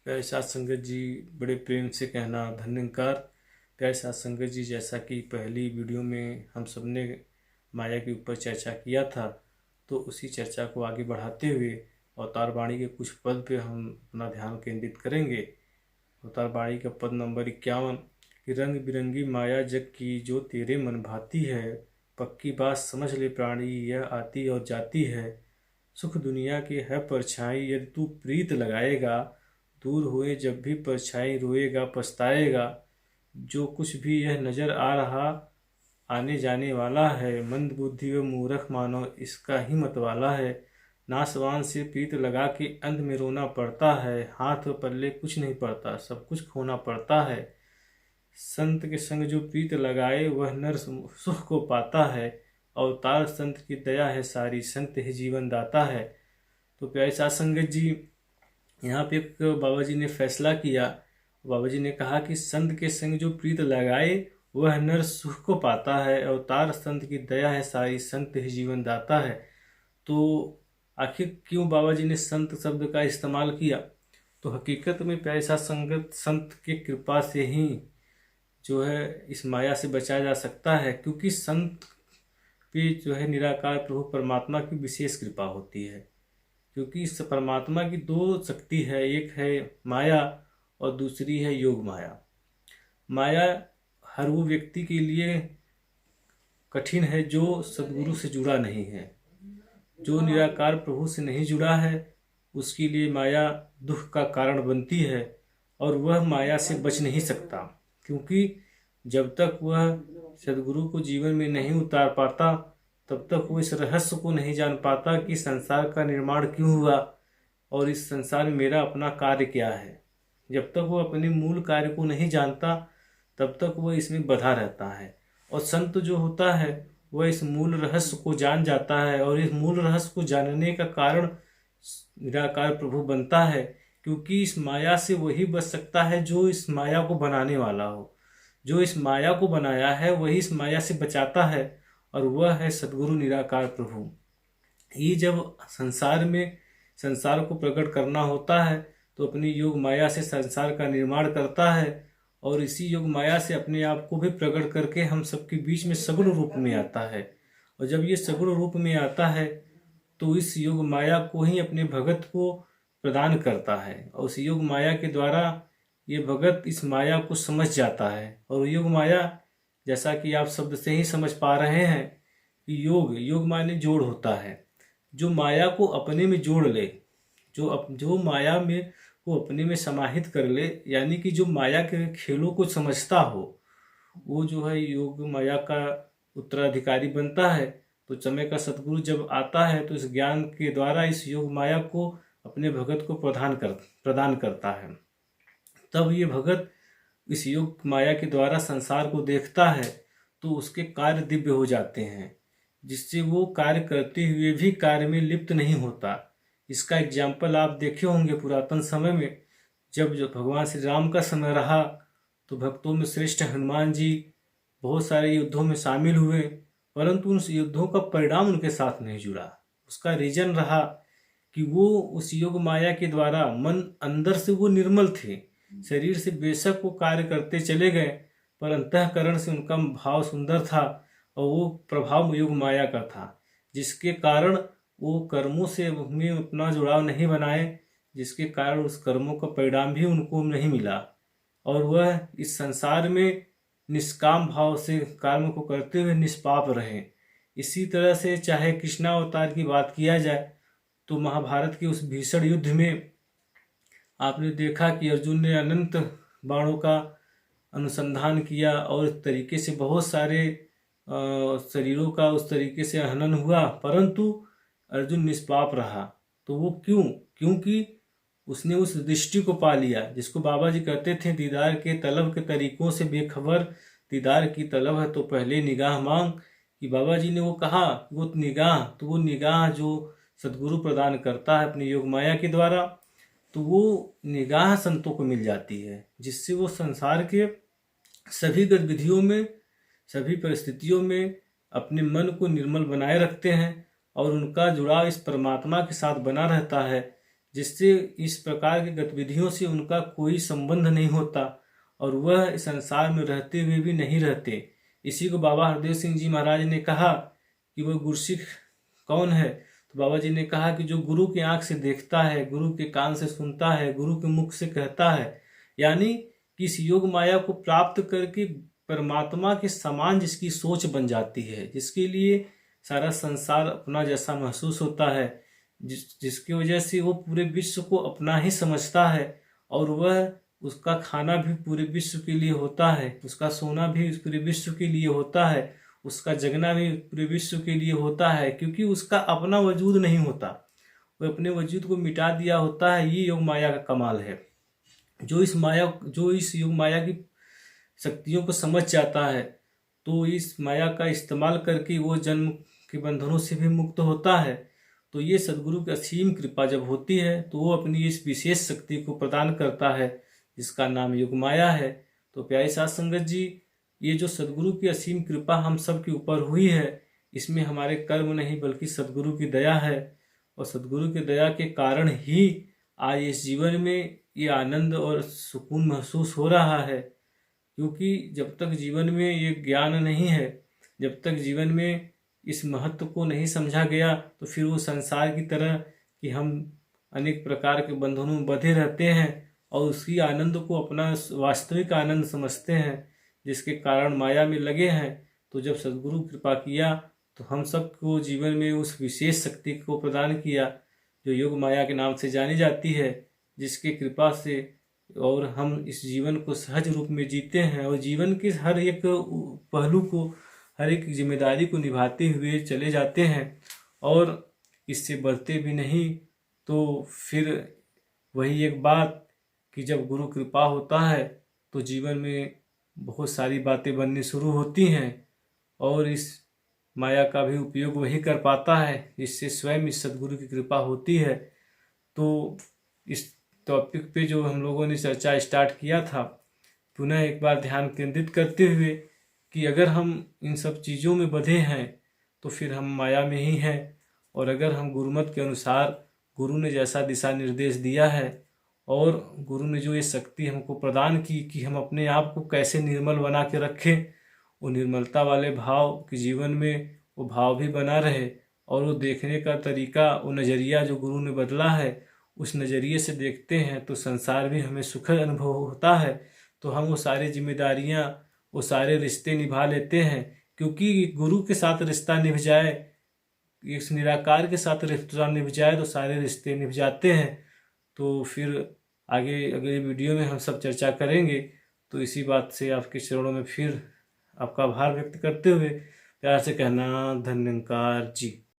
प्यारे साथ संगत जी, बड़े प्रेम से कहना धन्यकार। प्यारे साथ संगत जी, जैसा कि पहली वीडियो में हम सब ने माया के ऊपर चर्चा किया था, तो उसी चर्चा को आगे बढ़ाते हुए अवतार वाणी के कुछ पद पे हम अपना ध्यान केंद्रित करेंगे। अवतार वाणी का पद नंबर 51 कि रंग बिरंगी माया जग की जो तेरे मन भाती है, पक्की बात समझ ले प्राणी यह आती और जाती है। सुख दुनिया की है परछाई यदि तू प्रीत लगाएगा, दूर हुए जब भी परछाई रोएगा पछताएगा। जो कुछ भी यह नजर आ रहा आने जाने वाला है, मंद बुद्धि व मूर्ख मानो इसका ही मतवाला है। नासवान से प्रीत लगा के अंत में रोना पड़ता है, हाथ व पल्ले कुछ नहीं पड़ता सब कुछ खोना पड़ता है। संत के संग जो प्रीत लगाए वह नर सुख को पाता है, अवतार संत की दया है सारी संत ही जीवन दाता है। तो प्यारे साथ संगत जी, यहाँ पे एक बाबा जी ने फैसला किया। बाबा जी ने कहा कि संत के संग जो प्रीत लगाए वह नर सुख को पाता है, अवतार संत की दया है सारी संत ही जीवन दाता है। तो आखिर क्यों बाबा जी ने संत शब्द का इस्तेमाल किया? तो हकीकत में प्यारे साथ संगत, संत की कृपा से ही जो है इस माया से बचा जा सकता है, क्योंकि संत पे जो है निराकार प्रभु परमात्मा की विशेष कृपा होती है। क्योंकि इस परमात्मा की दो शक्ति है, एक है माया और दूसरी है योग माया। माया हर वो व्यक्ति के लिए कठिन है जो सदगुरु से जुड़ा नहीं है, जो निराकार प्रभु से नहीं जुड़ा है, उसके लिए माया दुख का कारण बनती है और वह माया से बच नहीं सकता। क्योंकि जब तक वह सदगुरु को जीवन में नहीं उतार पाता, तब तक वो इस रहस्य को नहीं जान पाता कि संसार का निर्माण क्यों हुआ और इस संसार में मेरा अपना कार्य क्या है। जब तक वो अपने मूल कार्य को नहीं जानता, तब तक वो इसमें बंधा रहता है। और संत जो होता है वह इस मूल रहस्य को जान जाता है, और इस मूल रहस्य को जानने का कारण निराकार प्रभु बनता है। क्योंकि इस माया से वही बच सकता है जो इस माया को बनाने वाला हो। जो इस माया को बनाया है वही इस माया से बचाता है, और वह है सदगुरु निराकार प्रभु। ये जब संसार को प्रकट करना होता है तो अपनी योग माया से संसार का निर्माण करता है, और इसी योग माया से अपने आप को भी प्रकट करके हम सबके बीच में सगुण रूप में आता है। और जब ये सगुण रूप में आता है तो इस योग माया को ही अपने भगत को प्रदान करता है, और उस योग माया के द्वारा ये भगत इस माया को समझ जाता है। और योग माया, जैसा कि आप शब्द से ही समझ पा रहे हैं कि योग माने जोड़ होता है। जो माया को अपने में जोड़ ले, जो माया में को अपने में समाहित कर ले, यानी कि जो माया के खेलों को समझता हो, वो जो है योग माया का उत्तराधिकारी बनता है। तो समय का सदगुरु जब आता है तो इस ज्ञान के द्वारा इस योग माया को अपने भगत को प्रदान करता है। तब ये भगत इस योग माया के द्वारा संसार को देखता है तो उसके कार्य दिव्य हो जाते हैं, जिससे वो कार्य करते हुए भी कार्य में लिप्त नहीं होता। इसका एग्जाम्पल आप देखे होंगे पुरातन समय में, जब भगवान श्री राम का समय रहा तो भक्तों में श्रेष्ठ हनुमान जी बहुत सारे युद्धों में शामिल हुए, परंतु उन युद्धों का परिणाम उनके साथ नहीं जुड़ा। उसका रीजन रहा कि वो उस योग माया के द्वारा मन अंदर से वो निर्मल थे। शरीर से बेशक वो कार्य करते चले गए, पर अंतःकरण से उनका भाव सुंदर था, और वो प्रभाव योग माया का था, जिसके कारण वो कर्मों से में अपना जुड़ाव नहीं बनाए, जिसके कारण उस कर्मों का परिणाम भी उनको नहीं मिला, और वह इस संसार में निष्काम भाव से कर्म को करते हुए निष्पाप रहे। इसी तरह से चाहे कृष्णावतार की बात किया जाए तो महाभारत के उस भीषण युद्ध में आपने देखा कि अर्जुन ने अनंत बाणों का अनुसंधान किया, और इस तरीके से बहुत सारे शरीरों का उस तरीके से हनन हुआ, परंतु अर्जुन निष्पाप रहा। तो वो क्योंकि उसने उस दृष्टि को पा लिया, जिसको बाबा जी कहते थे, दीदार के तलब के तरीकों से बेखबर, दीदार की तलब है तो पहले निगाह मांग। कि बाबा जी ने वो कहा वो निगाह जो सदगुरु प्रदान करता है अपनी योग माया के द्वारा, तो वो निगाह संतों को मिल जाती है, जिससे वो संसार के सभी गतिविधियों में, सभी परिस्थितियों में अपने मन को निर्मल बनाए रखते हैं, और उनका जुड़ाव इस परमात्मा के साथ बना रहता है, जिससे इस प्रकार की गतिविधियों से उनका कोई संबंध नहीं होता और वह इस संसार में रहते हुए भी नहीं रहते। इसी को बाबा हरदेव सिंह जी महाराज ने कहा कि वह गुरसिख कौन है। तो बाबा जी ने कहा कि जो गुरु की आंख से देखता है, गुरु के कान से सुनता है, गुरु के मुख से कहता है, यानी कि इस योग माया को प्राप्त करके परमात्मा के समान जिसकी सोच बन जाती है, जिसके लिए सारा संसार अपना जैसा महसूस होता है, जिसकी वजह से वो पूरे विश्व को अपना ही समझता है और वह उसका खाना भी पूरे विश्व के लिए होता है, उसका सोना भी पूरे विश्व के लिए होता है, उसका जगना भी पूरे विश्व के लिए होता है, क्योंकि उसका अपना वजूद नहीं होता, वह अपने वजूद को मिटा दिया होता है। ये योग माया का कमाल है। जो इस योग माया की शक्तियों को समझ जाता है तो इस माया का इस्तेमाल करके वो जन्म के बंधनों से भी मुक्त होता है। तो ये सद्गुरु की असीम कृपा जब होती है तो वो अपनी इस विशेष शक्ति को प्रदान करता है जिसका नाम योग माया है। तो प्यारी साध संगत जी, ये जो सद्गुरु की असीम कृपा हम सब के ऊपर हुई है, इसमें हमारे कर्म नहीं बल्कि सद्गुरु की दया है। और सद्गुरु की दया के कारण ही आज इस जीवन में ये आनंद और सुकून महसूस हो रहा है। क्योंकि जब तक जीवन में ये ज्ञान नहीं है, जब तक जीवन में इस महत्व को नहीं समझा गया, तो फिर वो संसार की तरह कि हम अनेक प्रकार के बंधनों में बंधे रहते हैं और उसी आनंद को अपना वास्तविक आनंद समझते हैं, जिसके कारण माया में लगे हैं। तो जब सद्गुरु कृपा किया तो हम सबको जीवन में उस विशेष शक्ति को प्रदान किया जो योग माया के नाम से जानी जाती है, जिसकी कृपा से और हम इस जीवन को सहज रूप में जीते हैं और जीवन के हर एक पहलू को, हर एक जिम्मेदारी को निभाते हुए चले जाते हैं और इससे बढ़ते भी नहीं। तो फिर वही एक बात कि जब गुरु कृपा होता है तो जीवन में बहुत सारी बातें बननी शुरू होती हैं और इस माया का भी उपयोग वही कर पाता है जिससे स्वयं इस सद्गुरु की कृपा होती है। तो इस टॉपिक पे जो हम लोगों ने चर्चा स्टार्ट किया था, पुनः एक बार ध्यान केंद्रित करते हुए कि अगर हम इन सब चीज़ों में बंधे हैं तो फिर हम माया में ही हैं, और अगर हम गुरुमत के अनुसार गुरु ने जैसा दिशा निर्देश दिया है और गुरु ने जो ये शक्ति हमको प्रदान की कि हम अपने आप को कैसे निर्मल बना के रखें, वो निर्मलता वाले भाव के जीवन में वो भाव भी बना रहे और वो देखने का तरीका, वो नज़रिया जो गुरु ने बदला है, उस नज़रिए से देखते हैं तो संसार भी हमें सुखद अनुभव होता है। तो हम वो सारी जिम्मेदारियाँ, वो सारे रिश्ते निभा लेते हैं, क्योंकि गुरु के साथ रिश्ता निभ जाए, इस निराकार के साथ रिश्ता निभ जाए तो सारे रिश्ते निभ जाते हैं। तो फिर आगे अगले वीडियो में हम सब चर्चा करेंगे। तो इसी बात से आपके चरणों में फिर आपका आभार व्यक्त करते हुए प्यार से कहना धन्यवाद जी।